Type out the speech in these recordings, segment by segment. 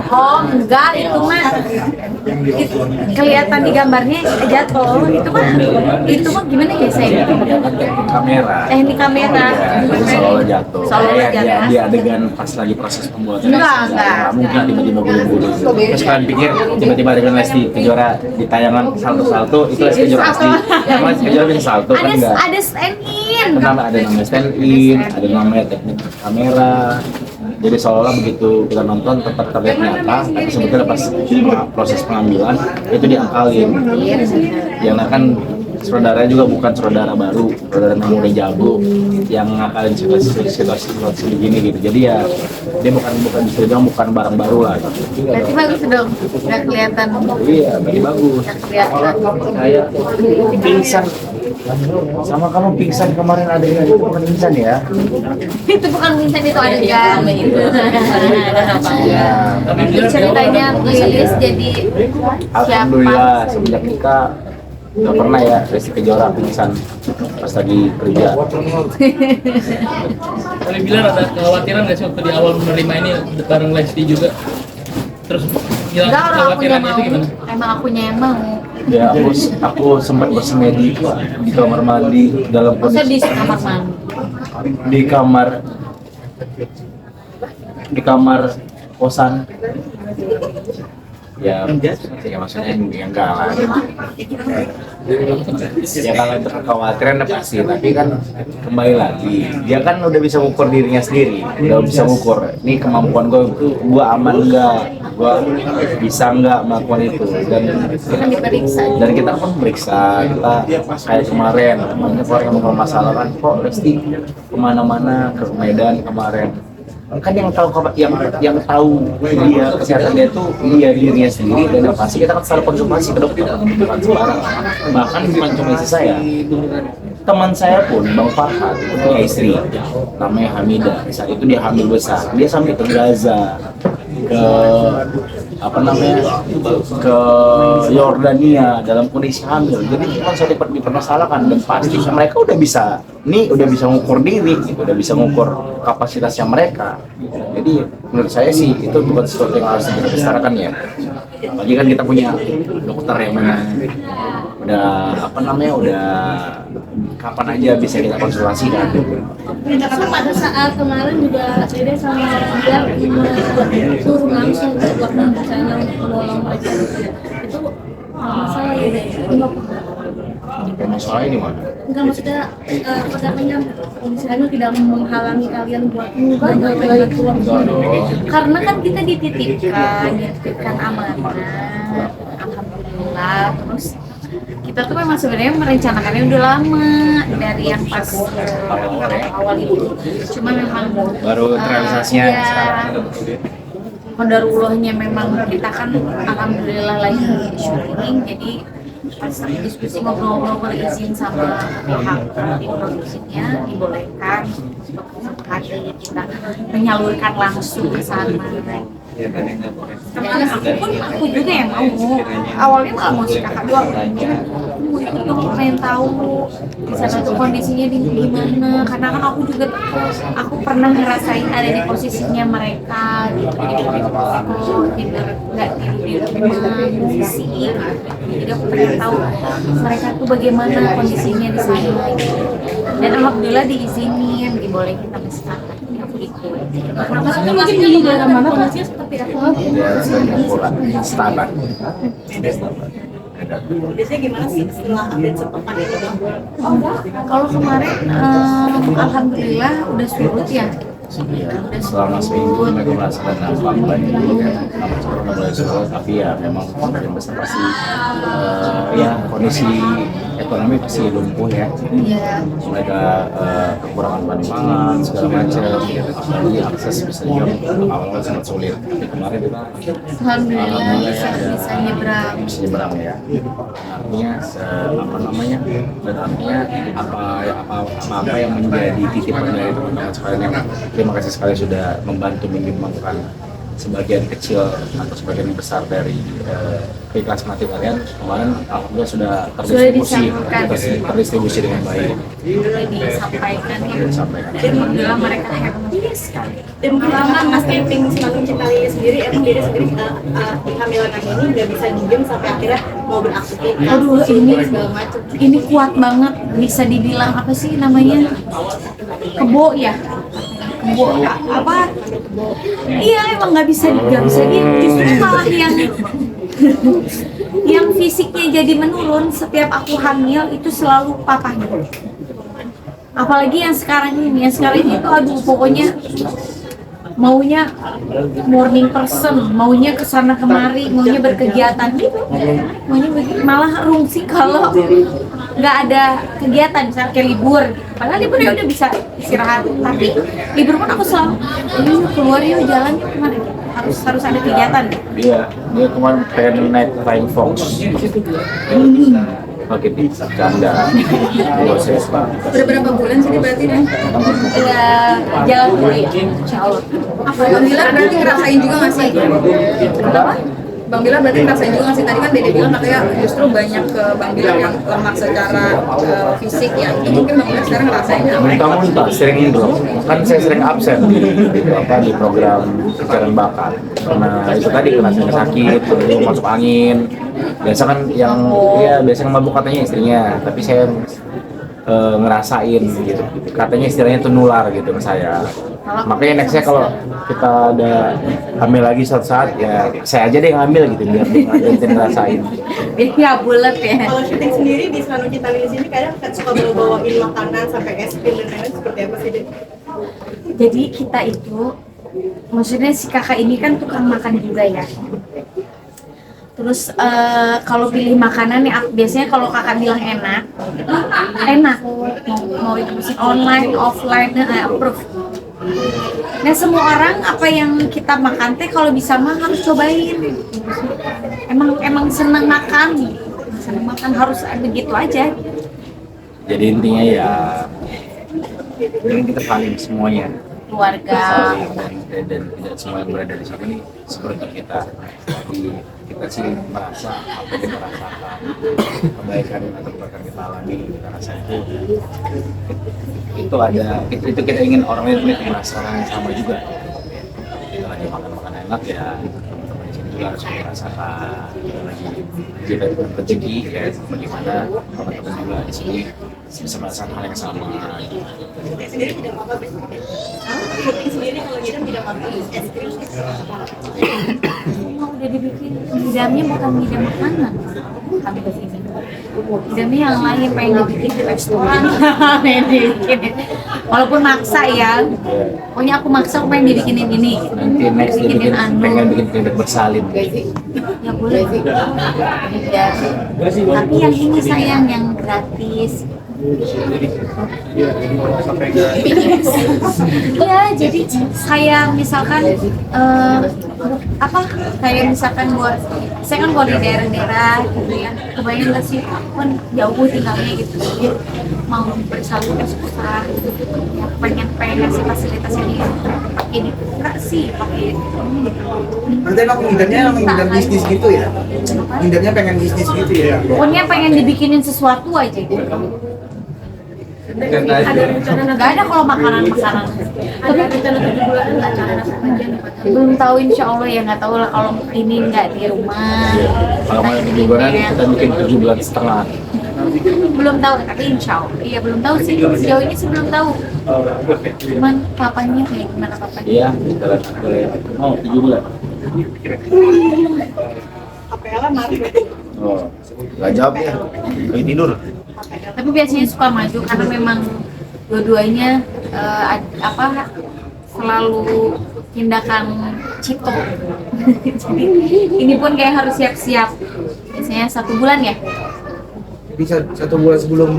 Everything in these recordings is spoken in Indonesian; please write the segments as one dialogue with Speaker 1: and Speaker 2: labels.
Speaker 1: Oh enggak, itu mah kelihatan di gambarnya jatuh. Itu mah gimana ya saya?
Speaker 2: Kamera.
Speaker 1: Teknik kamera.
Speaker 2: Seolah jatuh.
Speaker 1: Seolah jatuh.
Speaker 2: Dia adegan pas lagi proses pembuatan.
Speaker 1: Enggak.
Speaker 2: Mungkin tiba-tiba buru-buru. Terus kalian pikir tiba-tiba adegan Lesti Kejora di tayangan salto-salto itu Lesti Kejora asli. Emang Lesti Kejora bisa salto kan enggak?
Speaker 1: Ada stand in.
Speaker 2: Ada namanya stand in, ada namanya teknik kamera. Jadi seolah begitu kita nonton tetap terlihat nyata, tapi sebetulnya pas proses pengambilan itu diakalin. Yang kan saudaranya juga bukan saudara baru, saudara yang udah jago, yang ngakalin situasi begini gitu. Jadi ya dia bukan bisa dibilang bukan barang baru lah.
Speaker 1: Berarti bagus dong, nggak kelihatan.
Speaker 2: Iya, berarti bagus. Kayak pingsan. Sama kamu pingsan kemarin adegan itu bukan pingsan ya?
Speaker 1: Itu bukan pingsan, itu adegan.
Speaker 2: Ya.
Speaker 1: Ceritanya Lilis jadi
Speaker 2: Alhamdulillah semenjak nikah nggak pernah ya Lesti Kejora pingsan pas lagi kerja.
Speaker 3: Kali bilang ada kekhawatiran nggak sih waktu di awal menerima ini bareng Lesti juga? Terus bilang
Speaker 1: Enggak, orang akunya
Speaker 3: kekhawatirannya
Speaker 1: mau.
Speaker 3: itu gimana?
Speaker 1: Emang akunya yang mau.
Speaker 2: Ya aku sempat bersemedi di kamar mandi dalam
Speaker 1: Masa
Speaker 2: kondisi
Speaker 1: di kamar mandi?
Speaker 2: di kamar kosan. Ya maksudnya enggak lah. Ya kalau itu kekhawatiran pasti, tapi kan kembali lagi dia kan udah bisa mengukur dirinya sendiri, udah bisa mengukur ini kemampuan gue aman nggak, gue bisa nggak melakukan itu,
Speaker 1: Kan diperiksa.
Speaker 2: dan kita pun periksa, kita kayak kemarin banyak orang yang mempermasalahkan kok Lesti kemana-mana ke Medan kemarin. Kan yang tahu yang tahu dia kesehatan dia tuh dia dirinya sendiri, dan yang pasti kita kan selalu konsultasi ke dokter, bukan sembarang. Bahkan bukan cuma istri saya, teman saya pun Bang Farhat punya istri namanya Hamidah. Saat itu dia hamil besar, dia sampai ke Gaza, ke ke Yordania dalam kondisi hamil. Jadi cuma saya dipermasalahkan, dan pasti mereka udah bisa mengukur diri, gitu, udah bisa mengukur kapasitasnya mereka. Jadi menurut saya sih itu bukan sesuatu yang harus kita besarkan ya. Lagi kan kita punya dokter yang udah kapan aja bisa kita konsultasi kan.
Speaker 4: Pada saat kemarin juga Dede sama dia suruh langsung ke dokter misalnya untuk menolong mereka. Itu masalah ya Dede.
Speaker 2: Masalah ini mana?
Speaker 4: Enggak, maksudnya katanya misalnya tidak menghalangi kalian buat enggak keluar.
Speaker 1: Karena kan kita dititipkan amanah. Alhamdulillah. Terus kita tuh memang sebenarnya merencanakannya udah lama, dari yang pas awal itu. Cuma memang
Speaker 2: Baru terrealisasinya
Speaker 1: ya,
Speaker 2: sekarang.
Speaker 1: Qadarullahnya memang kita kan alhamdulillah lagi syuting, jadi pas diskusi ngobrol-ngobrol izin sama pihak di produksinya dibolehkan untuk hadir, kita menyalurkan langsung ke sana. Dan aku juga yang mau, awalnya nggak mau si kakak doang, mau ikut dong, pengen tahu di sana tuh kondisinya gimana, karena kan aku pernah ngerasain ada di posisinya mereka gitu, nggak di rumah musisi, jadi aku pengen tahu mereka tuh bagaimana kondisinya di sana gitu. Dan alhamdulillah diizinin, dibolehin sampai sekarang.
Speaker 4: Maksudnya mungkin di dalam mana kondisinya seperti apa?
Speaker 2: Stabat.
Speaker 5: Biasanya gimana sih setelah update sepekan itu?
Speaker 1: Kalau kemarin alhamdulillah udah surut ya.
Speaker 2: Selama seminggu mereka merasakan dampak banjir, udah mulai surut, tapi ya memang yang besar pasti ya kondisi ekonomi pasti lumpuh ya. Mereka kekurangan bahan pangan segala macam, jadi akses bisa juga awal-awal sangat sulit. Tapi kemarin kita
Speaker 1: Alhamdulillah bisa nyebrang.
Speaker 2: Ya. Artinya dan artinya apa yang menjadi titipan dari teman-teman sekalian yang terima kasih sekali sudah membantu menyumbangkan sebagian kecil atau sebagian besar dari kelas mati kalian kemarin alhamdulillah sudah
Speaker 1: disalurkan.
Speaker 2: terdistribusi dengan baik.
Speaker 1: Sudah disampaikan ya.
Speaker 2: Disampaikan.
Speaker 1: Dan alhamdulillah mereka happy sekali.
Speaker 5: Dan lama Mas tim Semakin Cinta Lili sendiri, emang diri sendiri kehamilan ini nggak bisa diem sampai akhirnya mau beraktivitas.
Speaker 1: Aduh, ini kuat banget, bisa dibilang apa sih namanya, kebo ya, kebo apa? Iya emang nggak bisa dia, justru malah yang fisiknya jadi menurun setiap aku hamil itu selalu papahnya. Apalagi yang sekarang ini itu aduh pokoknya maunya morning person, maunya kesana kemari, maunya berkegiatan gitu, maunya malah rungsing kalau nggak ada kegiatan, misalnya kayak libur gitu. Padahal libur ya udah bisa istirahat, tapi libur pun aku selalu yuk keluar yuk jalan yuk kemana gitu. harus ada kegiatan.
Speaker 2: Dia kemarin pengen naik Flying Fox. Pakai pizza canda. Proses Pak.
Speaker 5: Udah berapa bulan sih berarti nih?
Speaker 1: Ya jalan dulu ya, insya Allah.
Speaker 5: Apa Bang Bila berarti ngerasain juga nggak sih?
Speaker 1: Kenapa?
Speaker 5: Bang Bila berarti ngerasain juga nggak sih? Tadi kan Dede bilang katanya justru banyak ke Bang Bila yang lemak secara fisik ya. Itu mungkin Bang Bila sekarang ngerasain apa?
Speaker 2: Muntah-muntah, sering drop. Kan saya sering absen di program pencarian bakat. Karena itu tadi kena sakit, lalu masuk angin. Biasa kan yang biasanya mabuk katanya istrinya, tapi saya ngerasain gitu. Katanya istilahnya itu nular gitu ke saya. Makanya nextnya kalau kita ada hamil lagi suatu saat ya saya aja deh yang hamil gitu biar dia ngerasain.
Speaker 1: Ya bulat ya.
Speaker 5: Kalau syuting sendiri di Semakin Cinta Lili sini kadang suka bawa-bawain makanan sampai es krim dan lain-lain seperti apa sih?
Speaker 1: Jadi kita itu, maksudnya si kakak ini kan tukang makan juga ya. Terus kalau pilih makanan ya biasanya kalau kakak bilang enak, mau itu mesin online, offline, approve. Nah semua orang apa yang kita makan teh kalau bisa mah harus cobain. Emang seneng makan harus begitu aja.
Speaker 2: Jadi intinya ya kita saling semuanya.
Speaker 1: Keluarga
Speaker 2: Dan tidak semua yang berada di sini seperti kita. Kita sih merasa apa yang kita rasakan, kebaikan atau kebaikan kita alami, kita rasa itu ada, itu kita ingin orang lain merasakan yang sama juga. Kita lagi makan enak ya, teman-teman di sini juga harus merasakan. Kita lagi kita rezeki ya, bagaimana teman-teman juga di sini bisa merasakan hal yang sama.
Speaker 5: Sendiri tidak makan syuting sendiri kalau kita tidak makan es krim.
Speaker 1: Udah dibikin hidamnya bukan hidam makanan kami ke sini. Hidamnya yang lain pengen dibikin di restoran, pengen dibikin. Walaupun maksa ya, pokoknya aku maksa aku pengen dibikinin ini.
Speaker 2: Nanti next dia pengen bikin kredit bersalin.
Speaker 1: Ya boleh. Ya. Tapi yang ini sayang yang gratis. Iya, jadi saya misalkan kayak misalkan buat saya kan kalau di daerah-daerah gitu ya, kebayang nggak sih aku kan jauh tinggalnya gitu, jadi mau bersalin susah gitu, ya pengen ngasih fasilitas ini pakai dibuka sih pakai ini gitu.
Speaker 6: Berarti emang ngidamnya bisnis gitu ya? Ngidamnya pengen bisnis gitu ya?
Speaker 1: Pokoknya pengen dibikinin sesuatu aja gitu. Ada rencana nggak ada kalau makanan ada rencana 7 bulan acara aja belum tahu, insya Allah ya nggak tahu lah kalau ini nggak di rumah.
Speaker 2: Kalau mau di bulan kita bikin 7 bulan setengah.
Speaker 1: Belum tahu tapi insya Allah iya belum tahu sih, sejauh ini sih belum tahu, cuman papanya kayak gimana papanya.
Speaker 2: Iya, kita boleh mau 7 bulan.
Speaker 5: APL Maret.
Speaker 6: Oh, nggak jawab ya? Lagi tidur.
Speaker 1: Tapi biasanya suka maju karena memang dua-duanya selalu tindakan cito. Jadi ini pun kayak harus siap-siap. Biasanya 1 bulan ya.
Speaker 6: Bisa 1 bulan sebelum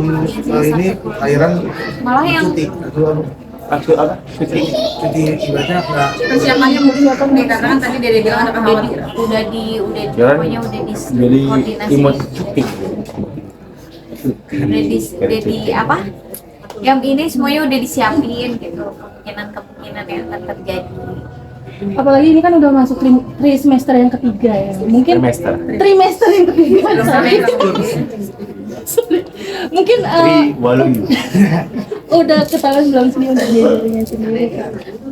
Speaker 6: ini lahiran
Speaker 1: Malah yang
Speaker 6: cuti atau
Speaker 2: Apa? Syuting.
Speaker 6: cuti ibaratnya nggak
Speaker 5: Persiapannya mungkin potong nih karena kan tadi Dede bilang ada kekhawatiran.
Speaker 1: pokoknya udah
Speaker 2: Jadi
Speaker 1: koordinasi.
Speaker 2: imut syuting.
Speaker 1: Udah di apa? Yang ini semuanya udah disiapin gitu, kemungkinan yang akan terjadi.
Speaker 4: apalagi ini kan udah masuk trimester yang ketiga ya. Mungkin trimester yang ketiga. Sorry. Mungkin
Speaker 2: Walu.
Speaker 4: udah ketahuan belum sih untuk dirinya sendiri.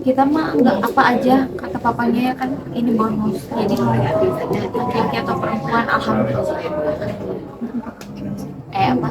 Speaker 1: Kita mah nggak apa aja, kata papanya ya kan ini bonus, jadi laki-laki atau perempuan alhamdulillah. Apa